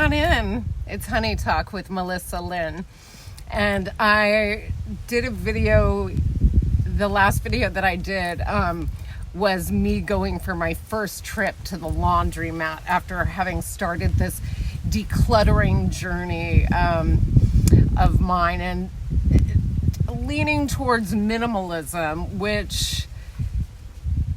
on in. It's Honey Talk with Melissa Lynn. And I did a video, the last video that I did was me going for my first trip to the laundromat after having started this decluttering journey of mine and leaning towards minimalism, which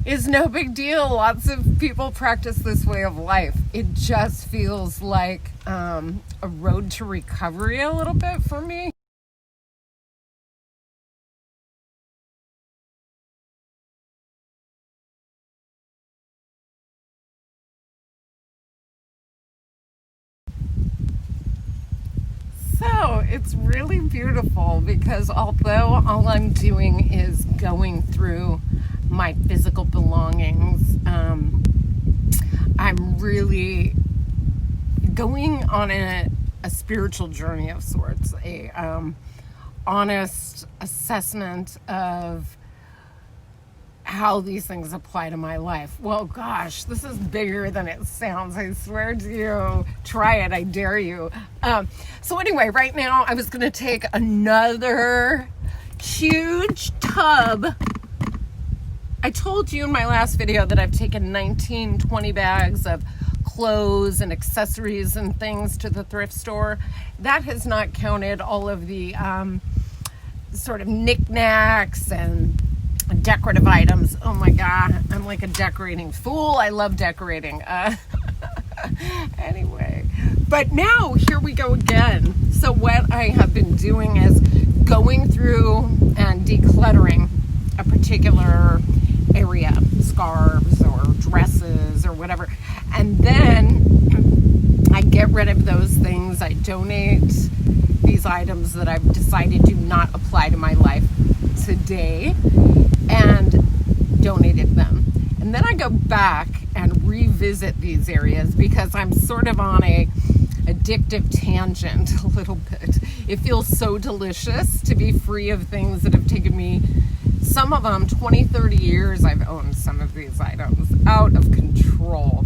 is no big deal. Lots of people practice this way of life. It just feels like a road to recovery a little bit for me. So it's really beautiful because although all I'm doing is going through my physical belongings, I'm really going on a spiritual journey of sorts, a honest assessment of how these things apply to my life. Well, gosh, this is bigger than it sounds. I swear to you. Try it. I dare you. So anyway, right now I was going to take another huge tub. I told you in my last video that I've taken 20 bags of clothes and accessories and things to the thrift store. That has not counted all of the sort of knickknacks and decorative items. Oh my God, I'm like a decorating fool. I love decorating. Anyway, but now here we go again. So what I have been doing is going through and decluttering a particular area, scarves or dresses or whatever, and then I get rid of those things. I donate these items that I've decided do not apply to my life today and donated them. And then I go back and revisit these areas because I'm sort of on a addictive tangent a little bit. It feels so delicious to be free of things that have taken me, some of them 20, 30 years. I've owned some of these items, out of control.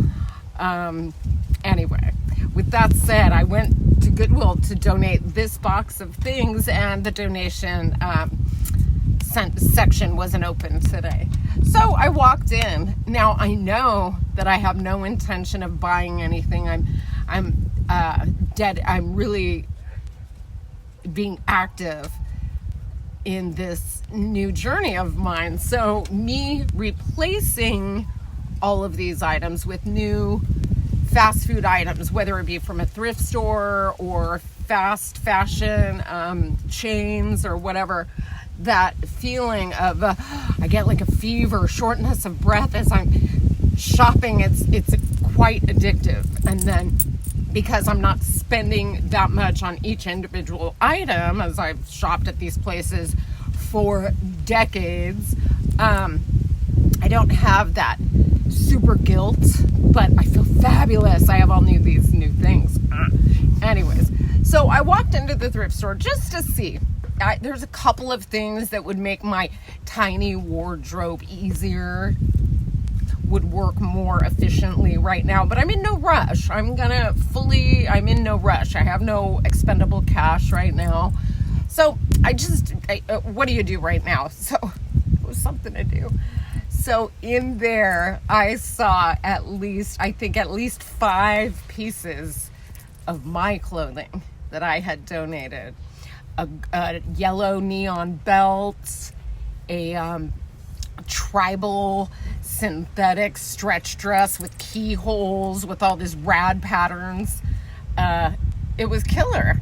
Anyway, with that said, I went to Goodwill to donate this box of things, and the donation section wasn't open today. So I walked in. Now I know that I have no intention of buying anything. I'm really being active in this new journey of mine. So me replacing all of these items with new fast food items, whether it be from a thrift store or fast fashion chains or whatever, that feeling of I get like a fever, shortness of breath as I'm shopping. It's quite addictive. And then because I'm not spending that much on each individual item, as I've shopped at these places for decades, I don't have that super guilt, but I feel fabulous. I have all these new things. Anyways, so I walked into the thrift store just to see. There's a couple of things that would make my tiny wardrobe easier, would work more efficiently right now, but I'm in no rush. I'm in no rush. I have no expendable cash right now. So what do you do right now? So it was something to do. So in there, I saw at least 5 pieces of my clothing that I had donated. A yellow neon belt, a tribal synthetic stretch dress with keyholes with all these rad patterns. It was killer.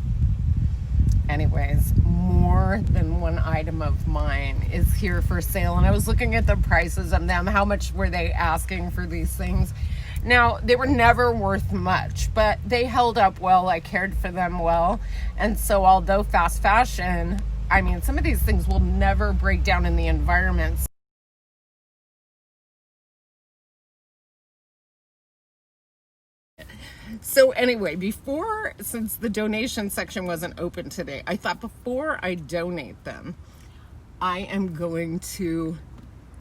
Anyways, more than one item of mine is here for sale, and I was looking at the prices of them. How much were they asking for these things? Now, they were never worth much, but they held up well. I cared for them well. And so although fast fashion, I mean, some of these things will never break down in the environment. So anyway, since the donation section wasn't open today, I thought before I donate them, I am going to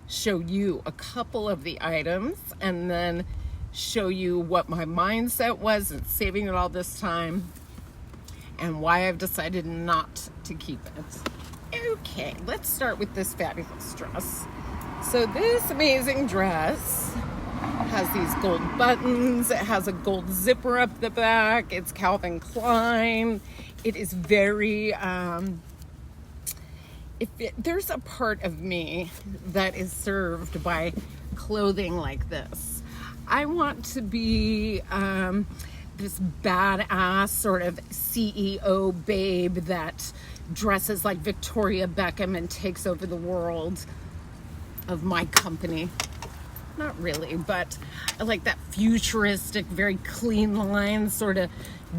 show you a couple of the items and then show you what my mindset was in saving it all this time and why I've decided not to keep it. Okay, let's start with this fabulous dress. So this amazing dress has these gold buttons. It has a gold zipper up the back. It's Calvin Klein. It is very, there's a part of me that is served by clothing like this. I want to be this badass sort of CEO babe that dresses like Victoria Beckham and takes over the world of my company. Not really, but I like that futuristic, very clean line, sort of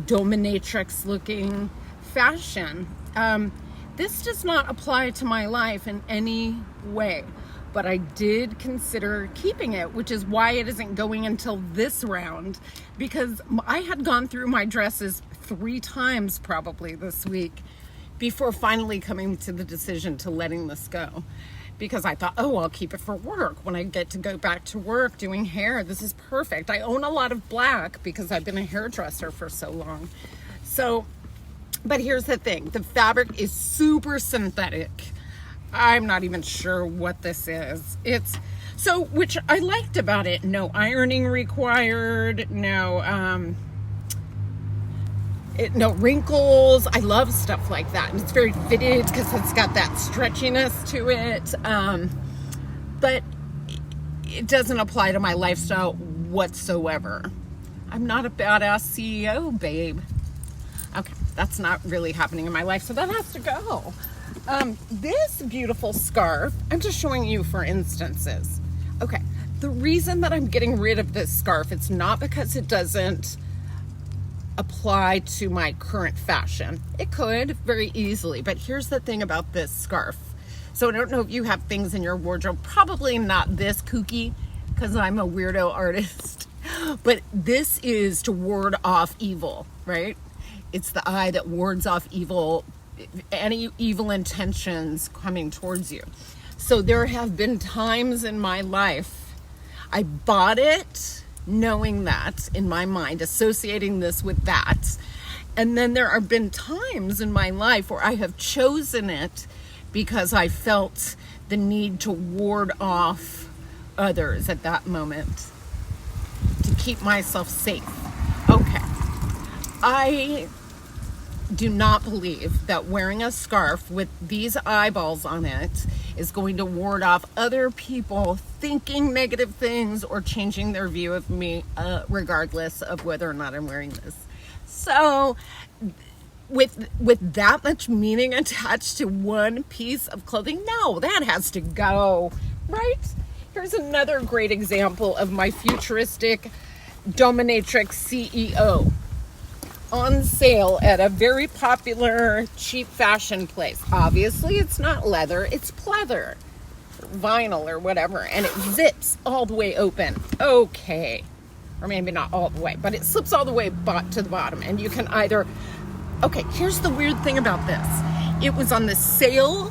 dominatrix looking fashion. This does not apply to my life in any way, but I did consider keeping it, which is why it isn't going until this round, because I had gone through my dresses 3 times probably this week before finally coming to the decision to letting this go. Because I thought, oh, I'll keep it for work. When I get to go back to work doing hair, this is perfect. I own a lot of black because I've been a hairdresser for so long. So, but here's the thing. The fabric is super synthetic. I'm not even sure what this is. So, which I liked about it. No ironing required. No wrinkles. I love stuff like that. And it's very fitted because it's got that stretchiness to it. But it doesn't apply to my lifestyle whatsoever. I'm not a badass CEO, babe. Okay, that's not really happening in my life, so that has to go. This beautiful scarf, I'm just showing you for instances. Okay, the reason that I'm getting rid of this scarf, it's not because it doesn't apply to my current fashion. It could very easily, but here's the thing about this scarf. So I don't know if you have things in your wardrobe, probably not this kooky because I'm a weirdo artist, but this is to ward off evil, right? It's the eye that wards off evil, any evil intentions coming towards you. So there have been times in my life I bought it knowing that in my mind, associating this with that. And then there have been times in my life where I have chosen it because I felt the need to ward off others at that moment, to keep myself safe. Okay. I do not believe that wearing a scarf with these eyeballs on it is going to ward off other people thinking negative things or changing their view of me, regardless of whether or not I'm wearing this. So with that much meaning attached to one piece of clothing, no, that has to go, right? Here's another great example of my futuristic dominatrix CEO. On sale at a very popular cheap fashion place. Obviously, it's not leather, it's pleather, vinyl or whatever, and it zips all the way open. Okay, or maybe not all the way, but it slips all the way to the bottom, and you can either... Okay, here's the weird thing about this. It was on the sale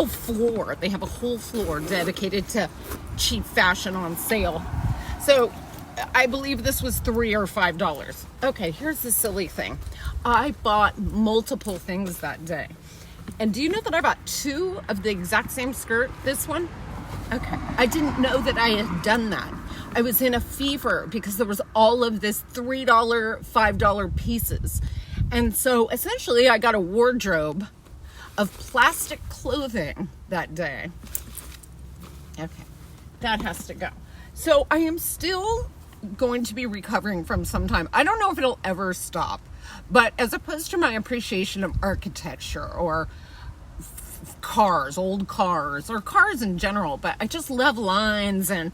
floor. They have a whole floor dedicated to cheap fashion on sale. So I believe this was $3 or $5. Okay, here's the silly thing. I bought multiple things that day. And do you know that I bought 2 of the exact same skirt? This one? Okay. I didn't know that I had done that. I was in a fever because there was all of this $3, $5 pieces. And so essentially I got a wardrobe of plastic clothing that day. Okay. That has to go. So I am still going to be recovering from some time. I don't know if it'll ever stop, but as opposed to my appreciation of architecture or cars, old cars, or cars in general, but I just love lines and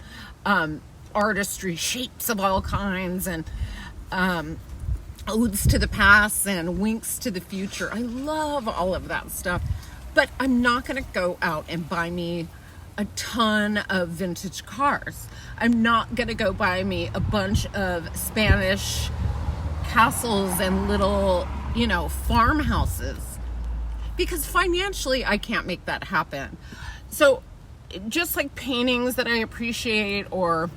artistry, shapes of all kinds, and odes to the past and winks to the future. I love all of that stuff, but I'm not going to go out and buy me a ton of vintage cars. I'm not gonna go buy me a bunch of Spanish castles and little, farmhouses, because financially I can't make that happen. So just like paintings that I appreciate or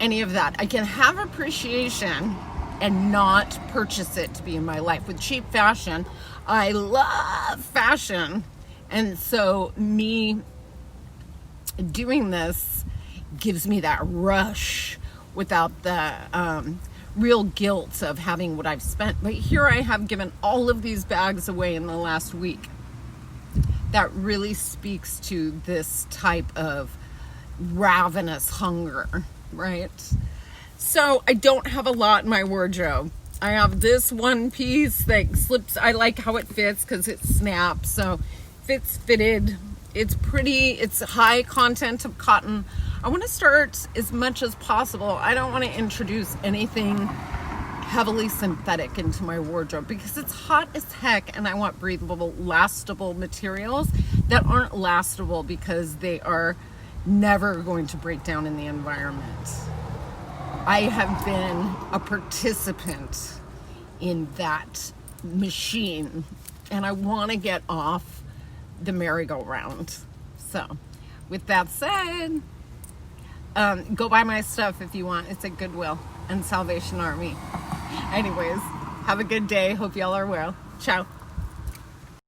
any of that. I can have appreciation and not purchase it to be in my life. With cheap fashion, I love fashion, and so me doing this gives me that rush without the real guilt of having what I've spent. But here I have given all of these bags away in the last week. That really speaks to this type of ravenous hunger, right? So I don't have a lot in my wardrobe. I have this one piece that slips. I like how it fits because it snaps. So fits fitted. It's pretty. It's high content of cotton. I want to start as much as possible. I don't want to introduce anything heavily synthetic into my wardrobe because it's hot as heck, and I want breathable, lastable materials that aren't lastable because they are never going to break down in the environment. I have been a participant in that machine, and I want to get off the merry-go-round. So with that said, go buy my stuff if you want. It's at Goodwill and Salvation Army. Anyways, have a good day. Hope y'all are well. Ciao.